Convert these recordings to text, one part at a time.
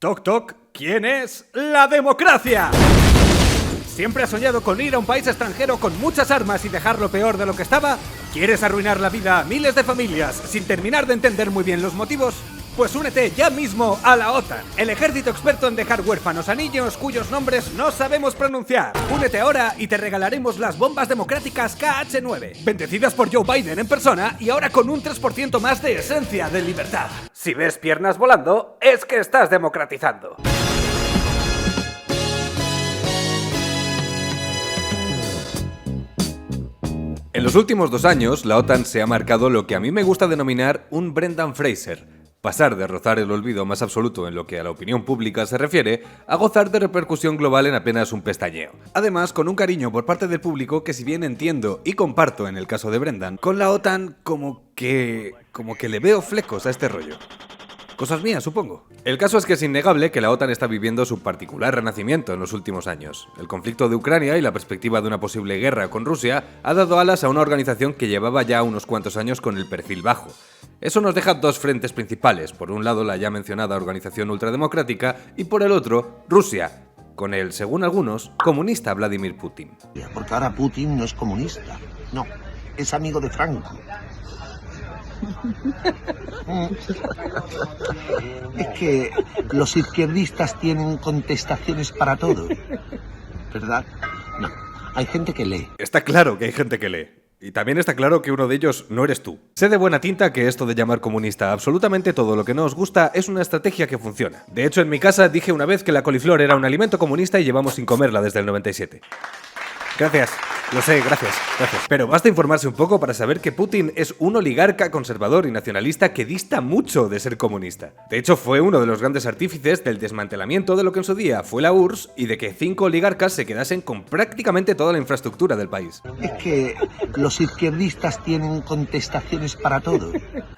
Toc toc, ¿quién es la democracia? ¿Siempre has soñado con ir a un país extranjero con muchas armas y dejarlo peor de lo que estaba? ¿Quieres arruinar la vida a miles de familias sin terminar de entender muy bien los motivos? Pues únete ya mismo a la OTAN, el ejército experto en dejar huérfanos a niños cuyos nombres no sabemos pronunciar. Únete ahora y te regalaremos las bombas democráticas KH-9, bendecidas por Joe Biden en persona y ahora con un 3% más de esencia de libertad. Si ves piernas volando, es que estás democratizando. En los últimos 2 años, la OTAN se ha marcado lo que a mí me gusta denominar un Brendan Fraser. Pasar de rozar el olvido más absoluto en lo que a la opinión pública se refiere, a gozar de repercusión global en apenas un pestañeo. Además, con un cariño por parte del público que, si bien entiendo y comparto en el caso de Brendan, con la OTAN como que le veo flecos a este rollo. Cosas mías, supongo. El caso es que es innegable que la OTAN está viviendo su particular renacimiento en los últimos años. El conflicto de Ucrania y la perspectiva de una posible guerra con Rusia ha dado alas a una organización que llevaba ya unos cuantos años con el perfil bajo. Eso nos deja 2 frentes principales. Por un lado, la ya mencionada organización ultrademocrática y por el otro, Rusia, con el, según algunos, comunista Vladimir Putin. Porque ahora Putin no es comunista, no, es amigo de Franco. Es que los izquierdistas tienen contestaciones para todo, ¿verdad? No, hay gente que lee. Está claro que hay gente que lee. Y también está claro que uno de ellos no eres tú. Sé de buena tinta que esto de llamar comunista a absolutamente todo lo que no os gusta es una estrategia que funciona. De hecho, en mi casa dije una vez que la coliflor era un alimento comunista y llevamos sin comerla desde el 97. Gracias. Lo sé, gracias. Pero basta informarse un poco para saber que Putin es un oligarca conservador y nacionalista que dista mucho de ser comunista. De hecho, fue uno de los grandes artífices del desmantelamiento de lo que en su día fue la URSS y de que 5 oligarcas se quedasen con prácticamente toda la infraestructura del país. Es que los izquierdistas tienen contestaciones para todo.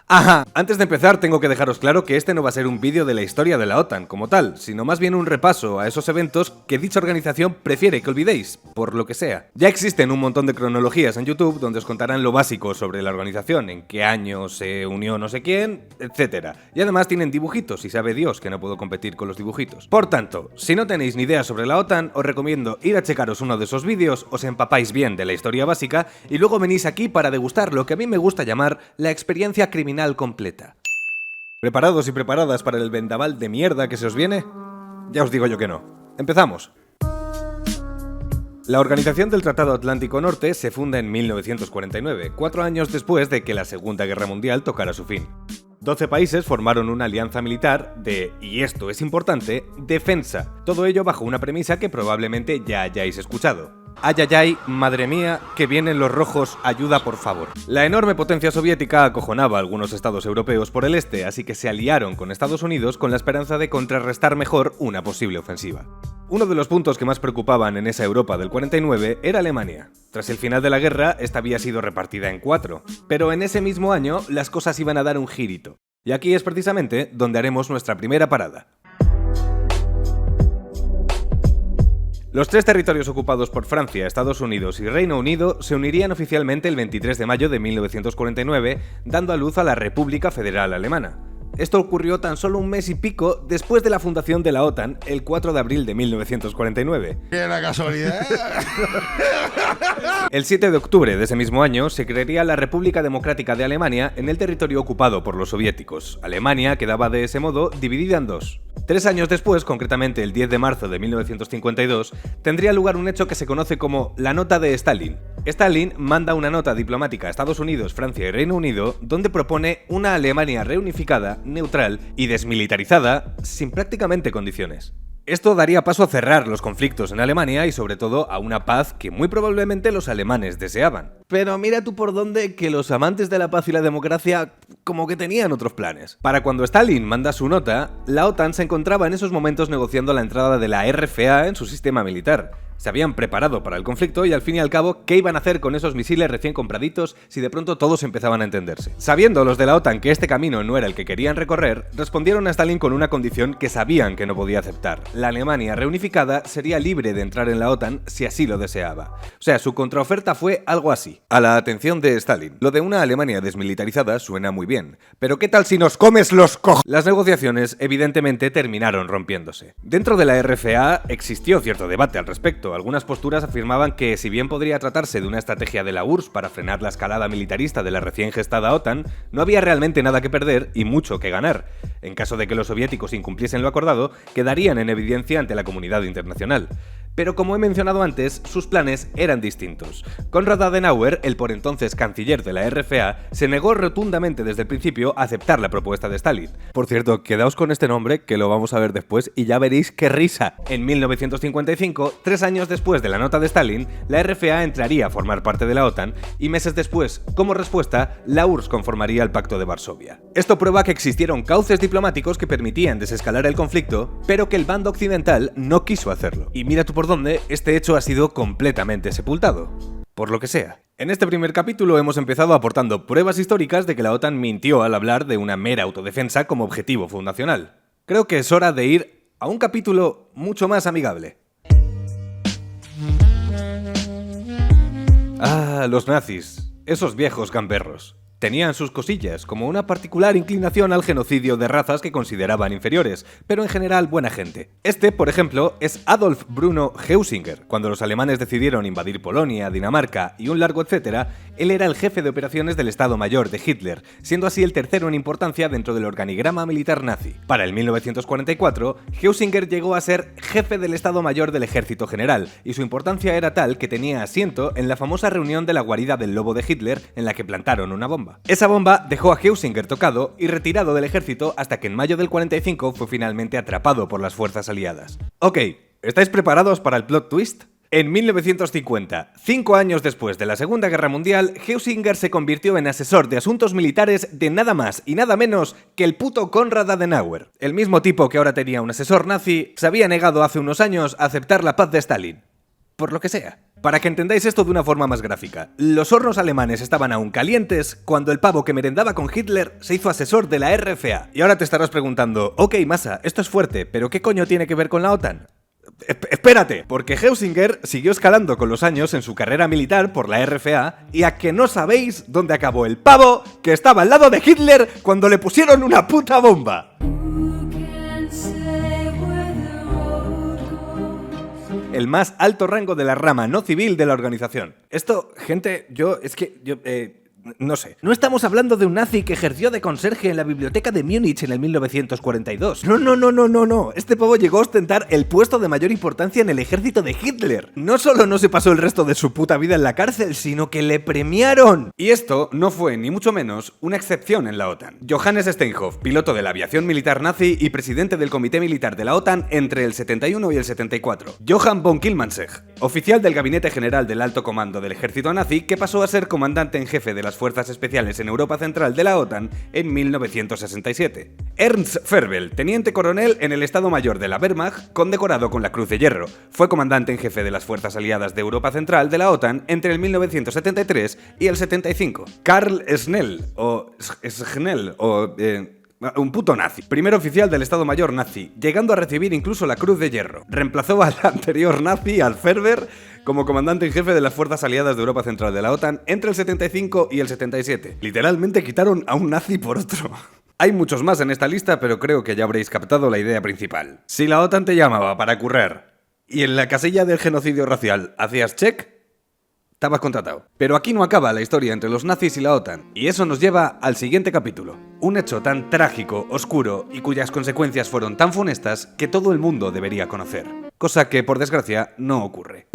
Ajá, antes de empezar tengo que dejaros claro que este no va a ser un vídeo de la historia de la OTAN como tal, sino más bien un repaso a esos eventos que dicha organización prefiere que olvidéis, por lo que sea. Ya existen un montón de cronologías en YouTube donde os contarán lo básico sobre la organización, en qué año se unió no sé quién, etc. Y además tienen dibujitos y sabe Dios que no puedo competir con los dibujitos. Por tanto, si no tenéis ni idea sobre la OTAN, os recomiendo ir a checaros uno de esos vídeos, os empapáis bien de la historia básica y luego venís aquí para degustar lo que a mí me gusta llamar la experiencia criminal completa. ¿Preparados y preparadas para el vendaval de mierda que se os viene? Ya os digo yo que no. ¡Empezamos! La Organización del Tratado Atlántico Norte se funda en 1949, 4 años después de que la Segunda Guerra Mundial tocara su fin. 12 países formaron una alianza militar de, y esto es importante, defensa. Todo ello bajo una premisa que probablemente ya hayáis escuchado. Ay, ay, ay, madre mía, que vienen los rojos, ayuda por favor. La enorme potencia soviética acojonaba a algunos estados europeos por el este, así que se aliaron con Estados Unidos con la esperanza de contrarrestar mejor una posible ofensiva. Uno de los puntos que más preocupaban en esa Europa del 49 era Alemania. Tras el final de la guerra, esta había sido repartida en 4, pero en ese mismo año las cosas iban a dar un girito. Y aquí es precisamente donde haremos nuestra primera parada. Los 3 territorios ocupados por Francia, Estados Unidos y Reino Unido se unirían oficialmente el 23 de mayo de 1949, dando a luz a la República Federal Alemana. Esto ocurrió tan solo un mes y pico después de la fundación de la OTAN, el 4 de abril de 1949. ¡Qué la casualidad! El 7 de octubre de ese mismo año se crearía la República Democrática de Alemania en el territorio ocupado por los soviéticos. Alemania quedaba de ese modo dividida en 2. 3 años después, concretamente el 10 de marzo de 1952, tendría lugar un hecho que se conoce como la Nota de Stalin. Stalin manda una nota diplomática a Estados Unidos, Francia y Reino Unido donde propone una Alemania reunificada, neutral y desmilitarizada sin prácticamente condiciones. Esto daría paso a cerrar los conflictos en Alemania y sobre todo a una paz que muy probablemente los alemanes deseaban. Pero mira tú por dónde que los amantes de la paz y la democracia como que tenían otros planes. Para cuando Stalin manda su nota, la OTAN se encontraba en esos momentos negociando la entrada de la RFA en su sistema militar. Se habían preparado para el conflicto y al fin y al cabo, ¿qué iban a hacer con esos misiles recién compraditos si de pronto todos empezaban a entenderse? Sabiendo los de la OTAN que este camino no era el que querían recorrer, respondieron a Stalin con una condición que sabían que no podía aceptar. La Alemania reunificada sería libre de entrar en la OTAN si así lo deseaba. O sea, su contraoferta fue algo así. A la atención de Stalin, lo de una Alemania desmilitarizada suena muy bien, pero ¿qué tal si nos comes los cojones? Las negociaciones evidentemente terminaron rompiéndose. Dentro de la RFA existió cierto debate al respecto. Algunas posturas afirmaban que si bien podría tratarse de una estrategia de la URSS para frenar la escalada militarista de la recién gestada OTAN, no había realmente nada que perder y mucho que ganar. En caso de que los soviéticos incumpliesen lo acordado, quedarían en evidencia ante la comunidad internacional. Pero como he mencionado antes, sus planes eran distintos. Konrad Adenauer, el por entonces canciller de la RFA, se negó rotundamente desde el principio a aceptar la propuesta de Stalin. Por cierto, quedaos con este nombre, que lo vamos a ver después, y ya veréis qué risa. En 1955, 3 años después de la nota de Stalin, la RFA entraría a formar parte de la OTAN, y meses después, como respuesta, la URSS conformaría el Pacto de Varsovia. Esto prueba que existieron cauces diplomáticos que permitían desescalar el conflicto, pero que el bando occidental no quiso hacerlo. Y mira tú por donde este hecho ha sido completamente sepultado. Por lo que sea. En este primer capítulo hemos empezado aportando pruebas históricas de que la OTAN mintió al hablar de una mera autodefensa como objetivo fundacional. Creo que es hora de ir a un capítulo mucho más amigable. Ah, los nazis. Esos viejos gamberros. Tenían sus cosillas, como una particular inclinación al genocidio de razas que consideraban inferiores, pero en general buena gente. Este, por ejemplo, es Adolf Bruno Heusinger. Cuando los alemanes decidieron invadir Polonia, Dinamarca y un largo etcétera, él era el jefe de operaciones del Estado Mayor de Hitler, siendo así el tercero en importancia dentro del organigrama militar nazi. Para el 1944, Heusinger llegó a ser jefe del Estado Mayor del Ejército General, y su importancia era tal que tenía asiento en la famosa reunión de la guarida del lobo de Hitler en la que plantaron una bomba. Esa bomba dejó a Heusinger tocado y retirado del ejército hasta que en mayo del 45 fue finalmente atrapado por las fuerzas aliadas. Ok, ¿estáis preparados para el plot twist? En 1950, 5 años después de la Segunda Guerra Mundial, Heusinger se convirtió en asesor de asuntos militares de nada más y nada menos que el puto Konrad Adenauer. El mismo tipo que ahora tenía un asesor nazi, se había negado hace unos años a aceptar la paz de Stalin. Por lo que sea. Para que entendáis esto de una forma más gráfica, los hornos alemanes estaban aún calientes cuando el pavo que merendaba con Hitler se hizo asesor de la RFA. Y ahora te estarás preguntando, ok, masa, esto es fuerte, pero ¿qué coño tiene que ver con la OTAN? Espérate, porque Heusinger siguió escalando con los años en su carrera militar por la RFA y a que no sabéis dónde acabó el pavo que estaba al lado de Hitler cuando le pusieron una puta bomba. El más alto rango de la rama no civil de la organización. Esto, gente, no sé. No estamos hablando de un nazi que ejerció de conserje en la biblioteca de Múnich en el 1942. No. Este pavo llegó a ostentar el puesto de mayor importancia en el ejército de Hitler. No solo no se pasó el resto de su puta vida en la cárcel, sino que le premiaron. Y esto no fue, ni mucho menos, una excepción en la OTAN. Johannes Steinhoff, piloto de la aviación militar nazi y presidente del Comité Militar de la OTAN entre el 71 y el 74. Johann von Kielmansegg, oficial del Gabinete General del Alto Comando del Ejército Nazi, que pasó a ser comandante en jefe de las Fuerzas Especiales en Europa Central de la OTAN en 1967. Ernst Ferbel, teniente coronel en el Estado Mayor de la Wehrmacht, condecorado con la Cruz de Hierro. Fue comandante en jefe de las Fuerzas Aliadas de Europa Central de la OTAN entre el 1973 y el 75. Karl Schnell, un puto nazi. Primer oficial del Estado Mayor nazi, llegando a recibir incluso la Cruz de Hierro. Reemplazó al anterior nazi, al Ferber, como comandante en jefe de las Fuerzas Aliadas de Europa Central de la OTAN entre el 75 y el 77. Literalmente quitaron a un nazi por otro. Hay muchos más en esta lista, pero creo que ya habréis captado la idea principal. Si la OTAN te llamaba para currar y en la casilla del genocidio racial hacías check, estabas contratado. Pero aquí no acaba la historia entre los nazis y la OTAN, y eso nos lleva al siguiente capítulo. Un hecho tan trágico, oscuro y cuyas consecuencias fueron tan funestas que todo el mundo debería conocer. Cosa que, por desgracia, no ocurre.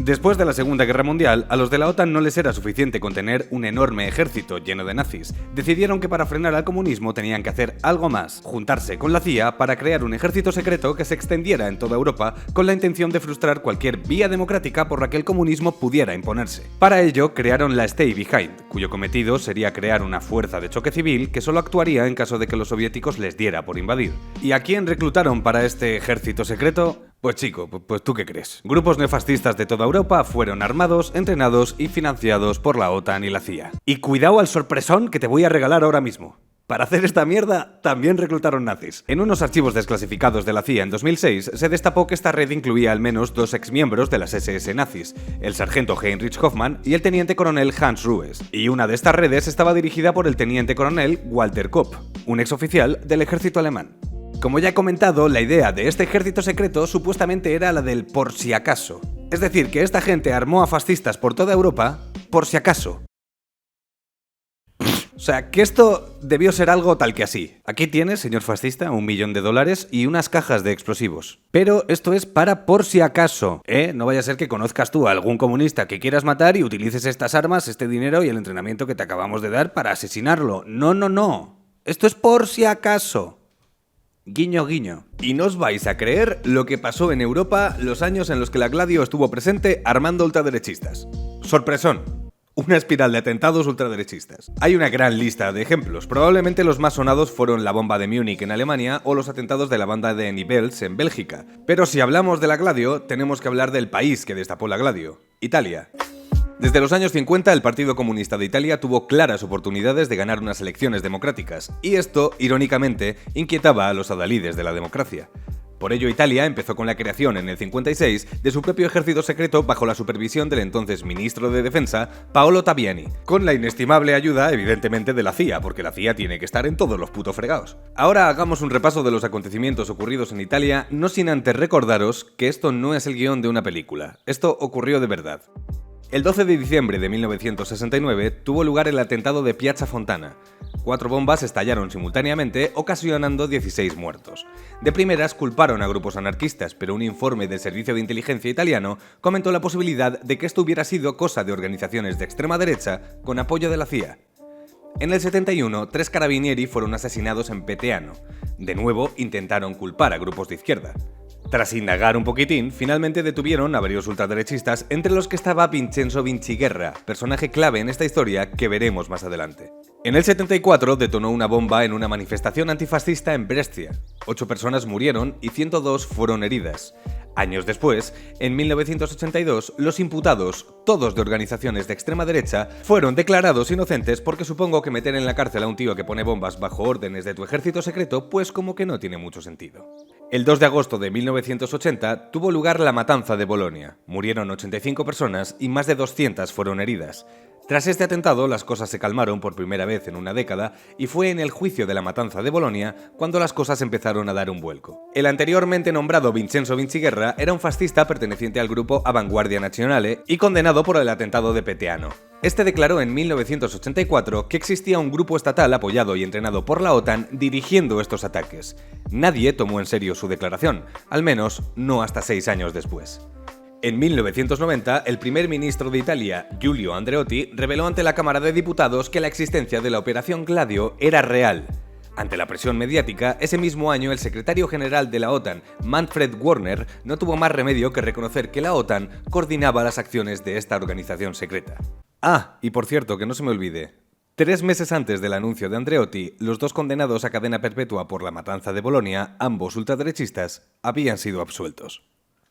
Después de la Segunda Guerra Mundial, a los de la OTAN no les era suficiente con tener un enorme ejército lleno de nazis. Decidieron que para frenar al comunismo tenían que hacer algo más, juntarse con la CIA para crear un ejército secreto que se extendiera en toda Europa con la intención de frustrar cualquier vía democrática por la que el comunismo pudiera imponerse. Para ello, crearon la Stay Behind, cuyo cometido sería crear una fuerza de choque civil que solo actuaría en caso de que los soviéticos les diera por invadir. ¿Y a quién reclutaron para este ejército secreto? Pues chico, pues ¿tú qué crees? Grupos neofascistas de toda Europa fueron armados, entrenados y financiados por la OTAN y la CIA. Y cuidado al sorpresón que te voy a regalar ahora mismo. Para hacer esta mierda, también reclutaron nazis. En unos archivos desclasificados de la CIA en 2006, se destapó que esta red incluía al menos 2 exmiembros de las SS nazis, el sargento Heinrich Hoffmann y el teniente coronel Hans Ruhes. Y una de estas redes estaba dirigida por el teniente coronel Walter Kopp, un exoficial del ejército alemán. Como ya he comentado, la idea de este ejército secreto supuestamente era la del por si acaso. Es decir, que esta gente armó a fascistas por toda Europa por si acaso. O sea, que esto debió ser algo tal que así. Aquí tienes, señor fascista, $1 millón y unas cajas de explosivos. Pero esto es para por si acaso, ¿eh? No vaya a ser que conozcas tú a algún comunista que quieras matar y utilices estas armas, este dinero y el entrenamiento que te acabamos de dar para asesinarlo. No, no, no. Esto es por si acaso. Guiño, guiño. Y no os vais a creer lo que pasó en Europa los años en los que la Gladio estuvo presente armando ultraderechistas. Sorpresón. Una espiral de atentados ultraderechistas. Hay una gran lista de ejemplos. Probablemente los más sonados fueron la bomba de Múnich en Alemania o los atentados de la banda de Nivelles en Bélgica. Pero si hablamos de la Gladio, tenemos que hablar del país que destapó la Gladio: Italia. Desde los años 50, el Partido Comunista de Italia tuvo claras oportunidades de ganar unas elecciones democráticas, y esto, irónicamente, inquietaba a los adalides de la democracia. Por ello, Italia empezó con la creación en el 56 de su propio ejército secreto bajo la supervisión del entonces ministro de Defensa, Paolo Taviani, con la inestimable ayuda, evidentemente, de la CIA, porque la CIA tiene que estar en todos los putos fregados. Ahora hagamos un repaso de los acontecimientos ocurridos en Italia, no sin antes recordaros que esto no es el guión de una película, esto ocurrió de verdad. El 12 de diciembre de 1969 tuvo lugar el atentado de Piazza Fontana. 4 bombas estallaron simultáneamente, ocasionando 16 muertos. De primeras culparon a grupos anarquistas, pero un informe del Servicio de Inteligencia italiano comentó la posibilidad de que esto hubiera sido cosa de organizaciones de extrema derecha con apoyo de la CIA. En el 71, 3 carabinieri fueron asesinados en Peteano. De nuevo, intentaron culpar a grupos de izquierda. Tras indagar un poquitín, finalmente detuvieron a varios ultraderechistas, entre los que estaba Vincenzo Vinciguerra, personaje clave en esta historia que veremos más adelante. En el 74 detonó una bomba en una manifestación antifascista en Brescia. 8 personas murieron y 102 fueron heridas. Años después, en 1982, los imputados, todos de organizaciones de extrema derecha, fueron declarados inocentes porque supongo que meter en la cárcel a un tío que pone bombas bajo órdenes de tu ejército secreto, pues como que no tiene mucho sentido. El 2 de agosto de 1980 tuvo lugar la matanza de Bolonia. Murieron 85 personas y más de 200 fueron heridas. Tras este atentado, las cosas se calmaron por primera vez en una década y fue en el juicio de la matanza de Bolonia cuando las cosas empezaron a dar un vuelco. El anteriormente nombrado Vincenzo Vinciguerra era un fascista perteneciente al grupo Avanguardia Nazionale y condenado por el atentado de Peteano. Este declaró en 1984 que existía un grupo estatal apoyado y entrenado por la OTAN dirigiendo estos ataques. Nadie tomó en serio su declaración, al menos no hasta 6 años después. En 1990, el primer ministro de Italia, Giulio Andreotti, reveló ante la Cámara de Diputados que la existencia de la Operación Gladio era real. Ante la presión mediática, ese mismo año el secretario general de la OTAN, Manfred Wörner, no tuvo más remedio que reconocer que la OTAN coordinaba las acciones de esta organización secreta. Ah, y por cierto, que no se me olvide, 3 meses antes del anuncio de Andreotti, los 2 condenados a cadena perpetua por la matanza de Bolonia, ambos ultraderechistas, habían sido absueltos.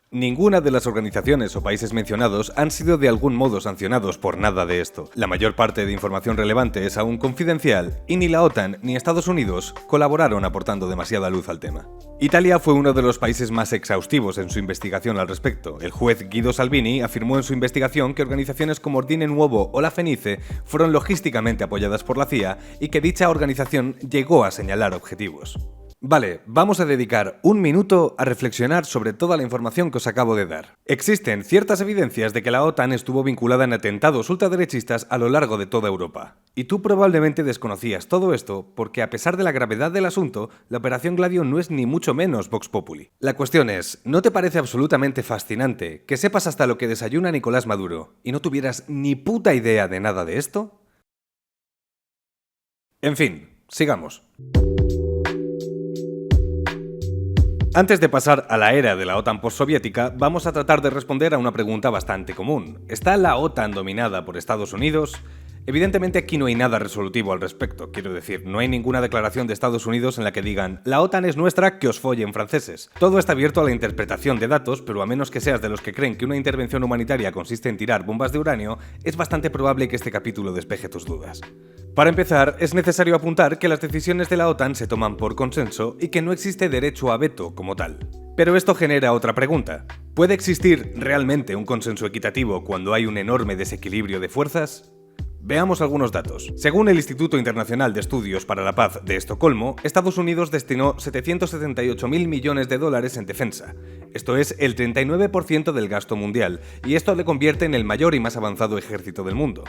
Ninguna de las organizaciones o países mencionados han sido de algún modo sancionados por nada de esto. La mayor parte de información relevante es aún confidencial y ni la OTAN ni Estados Unidos colaboraron aportando demasiada luz al tema. Italia fue uno de los países más exhaustivos en su investigación al respecto. El juez Guido Salvini afirmó en su investigación que organizaciones como Ordine Nuovo o la Fenice fueron logísticamente apoyadas por la CIA y que dicha organización llegó a señalar objetivos. Vale, vamos a dedicar un minuto a reflexionar sobre toda la información que os acabo de dar. Existen ciertas evidencias de que la OTAN estuvo vinculada en atentados ultraderechistas a lo largo de toda Europa. Y tú probablemente desconocías todo esto porque, a pesar de la gravedad del asunto, la Operación Gladio no es ni mucho menos Vox Populi. La cuestión es, ¿no te parece absolutamente fascinante que sepas hasta lo que desayuna Nicolás Maduro y no tuvieras ni puta idea de nada de esto? En fin, sigamos. Antes de pasar a la era de la OTAN postsoviética, vamos a tratar de responder a una pregunta bastante común. ¿Está la OTAN dominada por Estados Unidos? Evidentemente aquí no hay nada resolutivo al respecto, quiero decir, no hay ninguna declaración de Estados Unidos en la que digan «La OTAN es nuestra, que os follen franceses». Todo está abierto a la interpretación de datos, pero a menos que seas de los que creen que una intervención humanitaria consiste en tirar bombas de uranio, es bastante probable que este capítulo despeje tus dudas. Para empezar, es necesario apuntar que las decisiones de la OTAN se toman por consenso y que no existe derecho a veto como tal. Pero esto genera otra pregunta. ¿Puede existir realmente un consenso equitativo cuando hay un enorme desequilibrio de fuerzas? Veamos algunos datos. Según el Instituto Internacional de Estudios para la Paz de Estocolmo, Estados Unidos destinó 778.000 millones de dólares en defensa. Esto es el 39% del gasto mundial, y esto le convierte en el mayor y más avanzado ejército del mundo.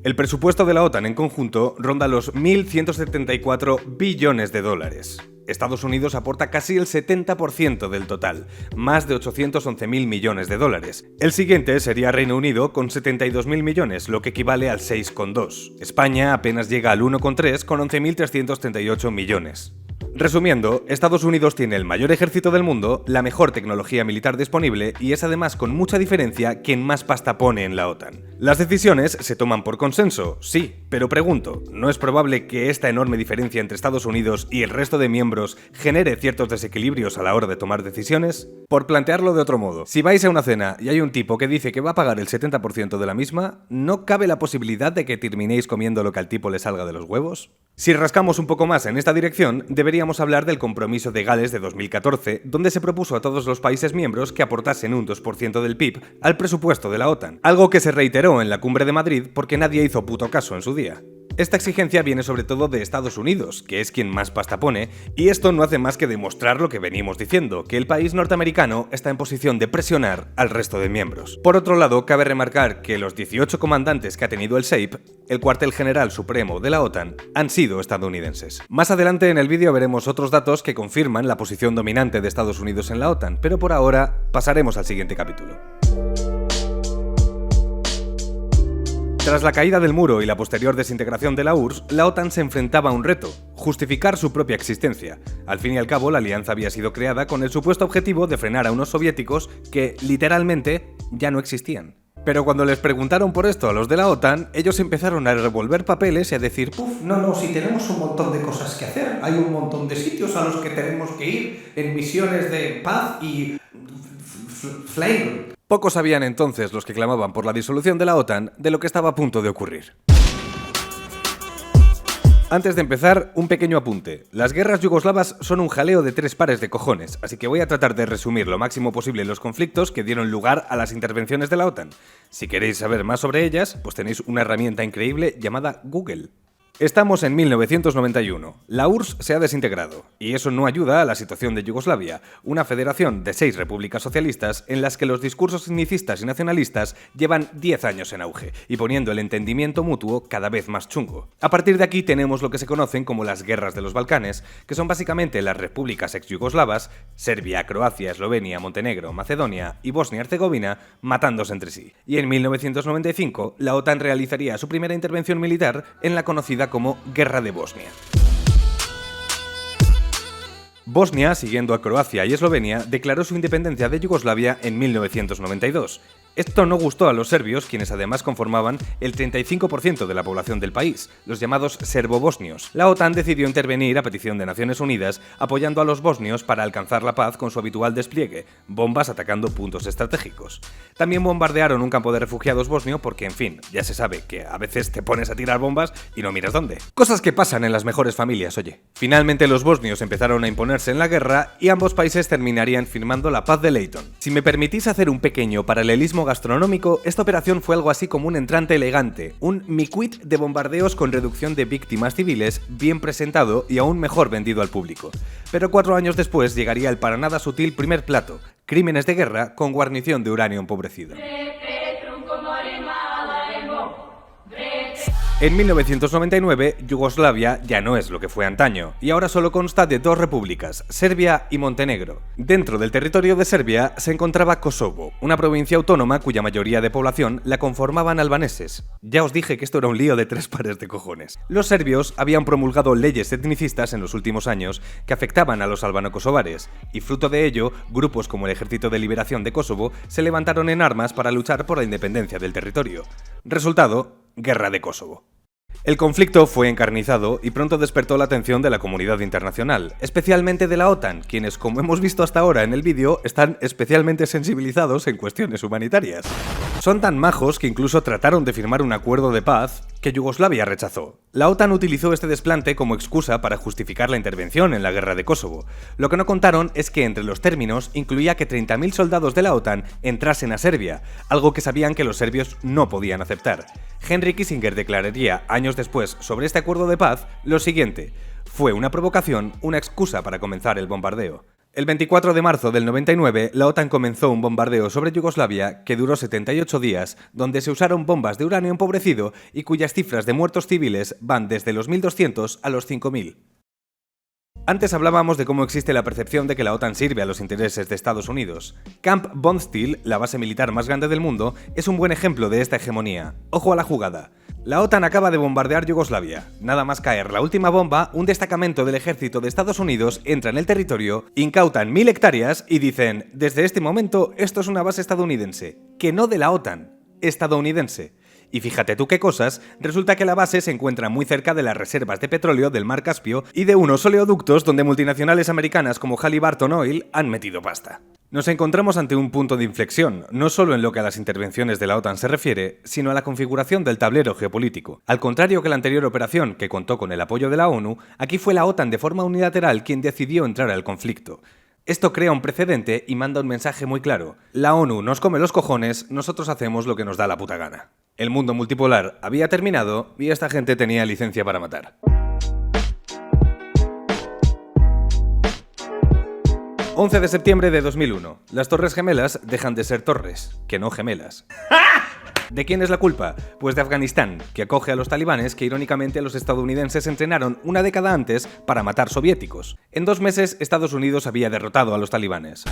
El presupuesto de la OTAN en conjunto ronda los 1.174 billones de dólares. Estados Unidos aporta casi el 70% del total, más de 811.000 millones de dólares. El siguiente sería Reino Unido con 72.000 millones, lo que equivale al 6,2. España apenas llega al 1,3 con 11.338 millones. Resumiendo, Estados Unidos tiene el mayor ejército del mundo, la mejor tecnología militar disponible y es además con mucha diferencia quien más pasta pone en la OTAN. Las decisiones se toman por consenso, sí, pero pregunto, ¿no es probable que esta enorme diferencia entre Estados Unidos y el resto de miembros genere ciertos desequilibrios a la hora de tomar decisiones? Por plantearlo de otro modo, si vais a una cena y hay un tipo que dice que va a pagar el 70% de la misma, ¿no cabe la posibilidad de que terminéis comiendo lo que al tipo le salga de los huevos? Si rascamos un poco más en esta dirección, deberíamos hablar del Compromiso de Gales de 2014, donde se propuso a todos los países miembros que aportasen un 2% del PIB al presupuesto de la OTAN, algo que se reiteró en la Cumbre de Madrid porque nadie hizo puto caso en su día. Esta exigencia viene sobre todo de Estados Unidos, que es quien más pasta pone, y esto no hace más que demostrar lo que venimos diciendo, que el país norteamericano está en posición de presionar al resto de miembros. Por otro lado, cabe remarcar que los 18 comandantes que ha tenido el SEIP, el cuartel general supremo de la OTAN, han sido estadounidenses. Más adelante en el vídeo veremos otros datos que confirman la posición dominante de Estados Unidos en la OTAN, pero por ahora pasaremos al siguiente capítulo. Tras la caída del muro y la posterior desintegración de la URSS, la OTAN se enfrentaba a un reto: justificar su propia existencia. Al fin y al cabo, la alianza había sido creada con el supuesto objetivo de frenar a unos soviéticos que, literalmente, ya no existían. Pero cuando les preguntaron por esto a los de la OTAN, ellos empezaron a revolver papeles y a decir «Puf, No, si tenemos un montón de cosas que hacer, hay un montón de sitios a los que tenemos que ir en misiones de paz y... flame». Pocos sabían entonces los que clamaban por la disolución de la OTAN de lo que estaba a punto de ocurrir. Antes de empezar, un pequeño apunte. Las guerras yugoslavas son un jaleo de 3 pares de cojones, así que voy a tratar de resumir lo máximo posible los conflictos que dieron lugar a las intervenciones de la OTAN. Si queréis saber más sobre ellas, pues tenéis una herramienta increíble llamada Google. Estamos en 1991. La URSS se ha desintegrado, y eso no ayuda a la situación de Yugoslavia, una federación de 6 repúblicas socialistas en las que los discursos etnicistas y nacionalistas llevan 10 años en auge, y poniendo el entendimiento mutuo cada vez más chungo. A partir de aquí tenemos lo que se conocen como las guerras de los Balcanes, que son básicamente las repúblicas ex-yugoslavas, Serbia, Croacia, Eslovenia, Montenegro, Macedonia y Bosnia-Herzegovina, matándose entre sí. Y en 1995, la OTAN realizaría su primera intervención militar en la conocida como Guerra de Bosnia. Bosnia, siguiendo a Croacia y Eslovenia, declaró su independencia de Yugoslavia en 1992. Esto no gustó a los serbios, quienes además conformaban el 35% de la población del país, los llamados serbobosnios. La OTAN decidió intervenir a petición de Naciones Unidas, apoyando a los bosnios para alcanzar la paz con su habitual despliegue, bombas atacando puntos estratégicos. También bombardearon un campo de refugiados bosnio porque, en fin, ya se sabe que a veces te pones a tirar bombas y no miras dónde. Cosas que pasan en las mejores familias, oye. Finalmente los bosnios empezaron a imponerse en la guerra y ambos países terminarían firmando la Paz de Leyton. Si me permitís hacer un pequeño paralelismo gastronómico, esta operación fue algo así como un entrante elegante, un miquit de bombardeos con reducción de víctimas civiles, bien presentado y aún mejor vendido al público. Pero 4 años después llegaría el para nada sutil primer plato, crímenes de guerra con guarnición de uranio empobrecido. En 1999, Yugoslavia ya no es lo que fue antaño, y ahora solo consta de 2 repúblicas, Serbia y Montenegro. Dentro del territorio de Serbia se encontraba Kosovo, una provincia autónoma cuya mayoría de población la conformaban albaneses. Ya os dije que esto era un lío de 3 pares de cojones. Los serbios habían promulgado leyes etnicistas en los últimos años que afectaban a los albano-kosovares, y fruto de ello, grupos como el Ejército de Liberación de Kosovo se levantaron en armas para luchar por la independencia del territorio. Resultado: Guerra de Kosovo. El conflicto fue encarnizado y pronto despertó la atención de la comunidad internacional, especialmente de la OTAN, quienes, como hemos visto hasta ahora en el vídeo, están especialmente sensibilizados en cuestiones humanitarias. Son tan majos que incluso trataron de firmar un acuerdo de paz que Yugoslavia rechazó. La OTAN utilizó este desplante como excusa para justificar la intervención en la guerra de Kosovo. Lo que no contaron es que entre los términos incluía que 30.000 soldados de la OTAN entrasen a Serbia, algo que sabían que los serbios no podían aceptar. Henry Kissinger declararía años después sobre este acuerdo de paz lo siguiente: fue una provocación, una excusa para comenzar el bombardeo. El 24 de marzo del 99, la OTAN comenzó un bombardeo sobre Yugoslavia que duró 78 días, donde se usaron bombas de uranio empobrecido y cuyas cifras de muertos civiles van desde los 1.200 a los 5.000. Antes hablábamos de cómo existe la percepción de que la OTAN sirve a los intereses de Estados Unidos. Camp Bondsteel, la base militar más grande del mundo, es un buen ejemplo de esta hegemonía. Ojo a la jugada. La OTAN acaba de bombardear Yugoslavia. Nada más caer la última bomba, un destacamento del ejército de Estados Unidos entra en el territorio, incautan 1.000 hectáreas y dicen: desde este momento esto es una base estadounidense. Que no de la OTAN, estadounidense. Y fíjate tú qué cosas, resulta que la base se encuentra muy cerca de las reservas de petróleo del mar Caspio y de unos oleoductos donde multinacionales americanas como Halliburton Oil han metido pasta. Nos encontramos ante un punto de inflexión, no solo en lo que a las intervenciones de la OTAN se refiere, sino a la configuración del tablero geopolítico. Al contrario que la anterior operación, que contó con el apoyo de la ONU, aquí fue la OTAN de forma unilateral quien decidió entrar al conflicto. Esto crea un precedente y manda un mensaje muy claro: la ONU nos come los cojones, nosotros hacemos lo que nos da la puta gana. El mundo multipolar había terminado y esta gente tenía licencia para matar. 11 de septiembre de 2001. Las Torres Gemelas dejan de ser torres, que no gemelas. ¿De quién es la culpa? Pues de Afganistán, que acoge a los talibanes que irónicamente los estadounidenses entrenaron una década antes para matar soviéticos. En 2 meses, Estados Unidos había derrotado a los talibanes.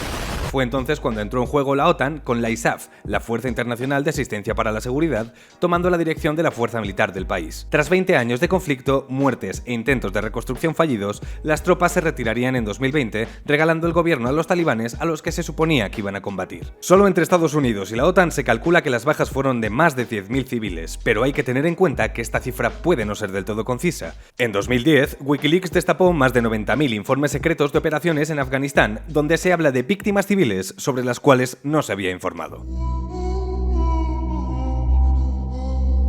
Fue entonces cuando entró en juego la OTAN con la ISAF, la Fuerza Internacional de Asistencia para la Seguridad, tomando la dirección de la fuerza militar del país. Tras 20 años de conflicto, muertes e intentos de reconstrucción fallidos, las tropas se retirarían en 2020, regalando el gobierno a los talibanes a los que se suponía que iban a combatir. Solo entre Estados Unidos y la OTAN se calcula que las bajas fueron de más de 10.000 civiles, pero hay que tener en cuenta que esta cifra puede no ser del todo concisa. En 2010, Wikileaks destapó más de 90.000 informes secretos de operaciones en Afganistán, donde se habla de víctimas civiles sobre las cuales no se había informado.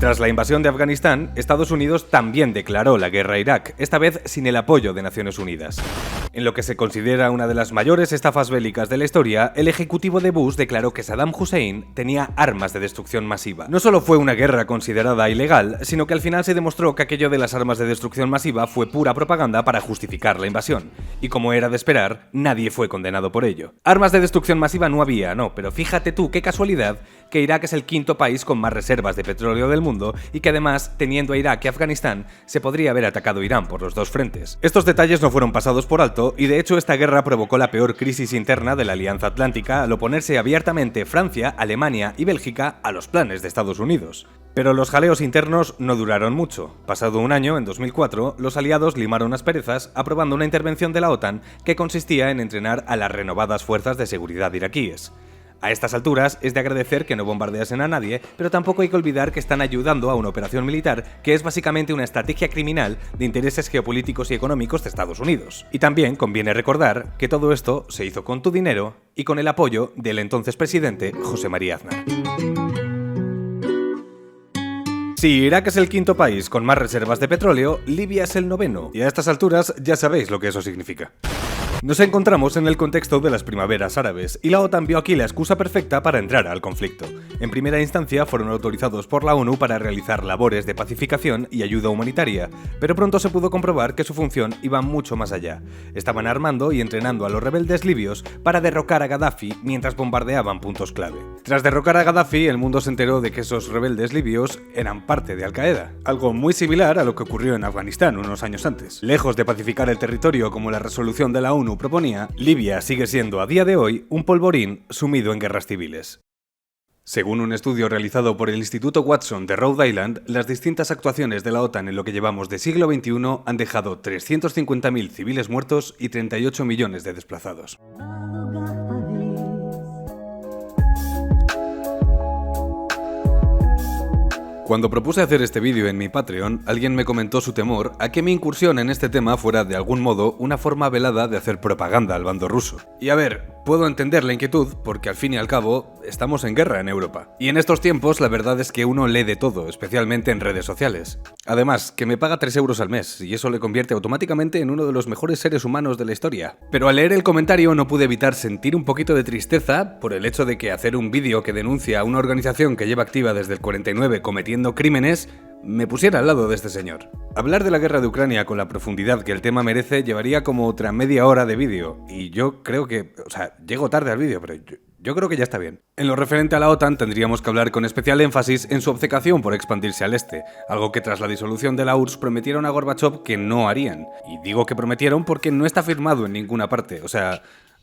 Tras la invasión de Afganistán, Estados Unidos también declaró la guerra a Irak, esta vez sin el apoyo de Naciones Unidas. En lo que se considera una de las mayores estafas bélicas de la historia, el ejecutivo de Bush declaró que Saddam Hussein tenía armas de destrucción masiva. No solo fue una guerra considerada ilegal, sino que al final se demostró que aquello de las armas de destrucción masiva fue pura propaganda para justificar la invasión. Y como era de esperar, nadie fue condenado por ello. Armas de destrucción masiva no había, no, pero fíjate tú qué casualidad que Irak es el 5º país con más reservas de petróleo del mundo y que además, teniendo a Irak y Afganistán, se podría haber atacado Irán por los 2 frentes. Estos detalles no fueron pasados por alto y de hecho esta guerra provocó la peor crisis interna de la Alianza Atlántica al oponerse abiertamente Francia, Alemania y Bélgica a los planes de Estados Unidos. Pero los jaleos internos no duraron mucho. Pasado un año, en 2004, los aliados limaron asperezas aprobando una intervención de la OTAN que consistía en entrenar a las renovadas fuerzas de seguridad iraquíes. A estas alturas es de agradecer que no bombardeasen a nadie, pero tampoco hay que olvidar que están ayudando a una operación militar que es básicamente una estrategia criminal de intereses geopolíticos y económicos de Estados Unidos. Y también conviene recordar que todo esto se hizo con tu dinero y con el apoyo del entonces presidente José María Aznar. Si Irak es el 5º país con más reservas de petróleo, Libia es el 9º, y a estas alturas ya sabéis lo que eso significa. Nos encontramos en el contexto de las primaveras árabes, y la OTAN vio aquí la excusa perfecta para entrar al conflicto. En primera instancia fueron autorizados por la ONU para realizar labores de pacificación y ayuda humanitaria, pero pronto se pudo comprobar que su función iba mucho más allá. Estaban armando y entrenando a los rebeldes libios para derrocar a Gaddafi mientras bombardeaban puntos clave. Tras derrocar a Gaddafi, el mundo se enteró de que esos rebeldes libios eran parte de Al-Qaeda, algo muy similar a lo que ocurrió en Afganistán unos años antes. Lejos de pacificar el territorio como la resolución de la ONU proponía, Libia sigue siendo a día de hoy un polvorín sumido en guerras civiles. Según un estudio realizado por el Instituto Watson de Rhode Island, las distintas actuaciones de la OTAN en lo que llevamos de siglo XXI han dejado 350.000 civiles muertos y 38 millones de desplazados. Cuando propuse hacer este vídeo en mi Patreon, alguien me comentó su temor a que mi incursión en este tema fuera de algún modo una forma velada de hacer propaganda al bando ruso. Y a ver, puedo entender la inquietud porque al fin y al cabo estamos en guerra en Europa. Y en estos tiempos la verdad es que uno lee de todo, especialmente en redes sociales. Además, que me paga 3 euros al mes y eso le convierte automáticamente en uno de los mejores seres humanos de la historia. Pero al leer el comentario no pude evitar sentir un poquito de tristeza por el hecho de que hacer un vídeo que denuncia a una organización que lleva activa desde el 49 cometiendo crímenes me pusiera al lado de este señor. Hablar de la guerra de Ucrania con la profundidad que el tema merece llevaría como otra media hora de vídeo, y yo creo que, llego tarde al vídeo, pero yo creo que ya está bien. En lo referente a la OTAN tendríamos que hablar con especial énfasis en su obcecación por expandirse al este, algo que tras la disolución de la URSS prometieron a Gorbachov que no harían. Y digo que prometieron porque no está firmado en ninguna parte,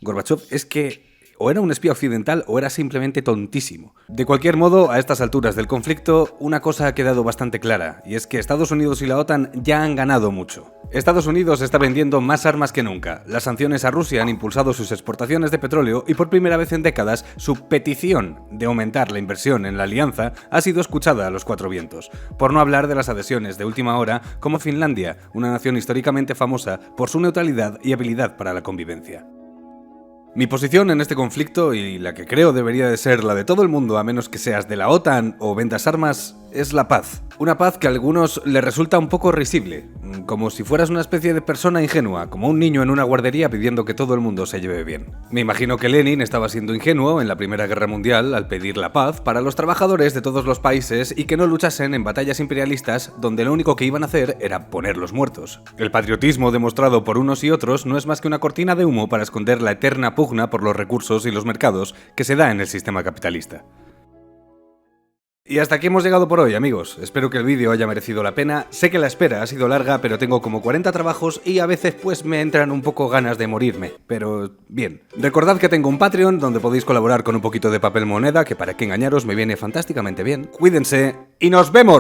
Gorbachov es que o era un espía occidental o era simplemente tontísimo. De cualquier modo, a estas alturas del conflicto, una cosa ha quedado bastante clara, y es que Estados Unidos y la OTAN ya han ganado mucho. Estados Unidos está vendiendo más armas que nunca, las sanciones a Rusia han impulsado sus exportaciones de petróleo y por primera vez en décadas su petición de aumentar la inversión en la alianza ha sido escuchada a los 4 vientos, por no hablar de las adhesiones de última hora como Finlandia, una nación históricamente famosa por su neutralidad y habilidad para la convivencia. Mi posición en este conflicto, y la que creo debería de ser la de todo el mundo a menos que seas de la OTAN o vendas armas, es la paz. Una paz que a algunos les resulta un poco risible, como si fueras una especie de persona ingenua, como un niño en una guardería pidiendo que todo el mundo se lleve bien. Me imagino que Lenin estaba siendo ingenuo en la Primera Guerra Mundial al pedir la paz para los trabajadores de todos los países y que no luchasen en batallas imperialistas donde lo único que iban a hacer era ponerlos muertos. El patriotismo demostrado por unos y otros no es más que una cortina de humo para esconder la eterna pugna por los recursos y los mercados que se da en el sistema capitalista. Y hasta aquí hemos llegado por hoy, amigos. Espero que el vídeo haya merecido la pena. Sé que la espera ha sido larga, pero tengo como 40 trabajos y a veces pues me entran un poco ganas de morirme. Pero bien. Recordad que tengo un Patreon donde podéis colaborar con un poquito de papel moneda, que para qué engañaros me viene fantásticamente bien. Cuídense y nos vemos.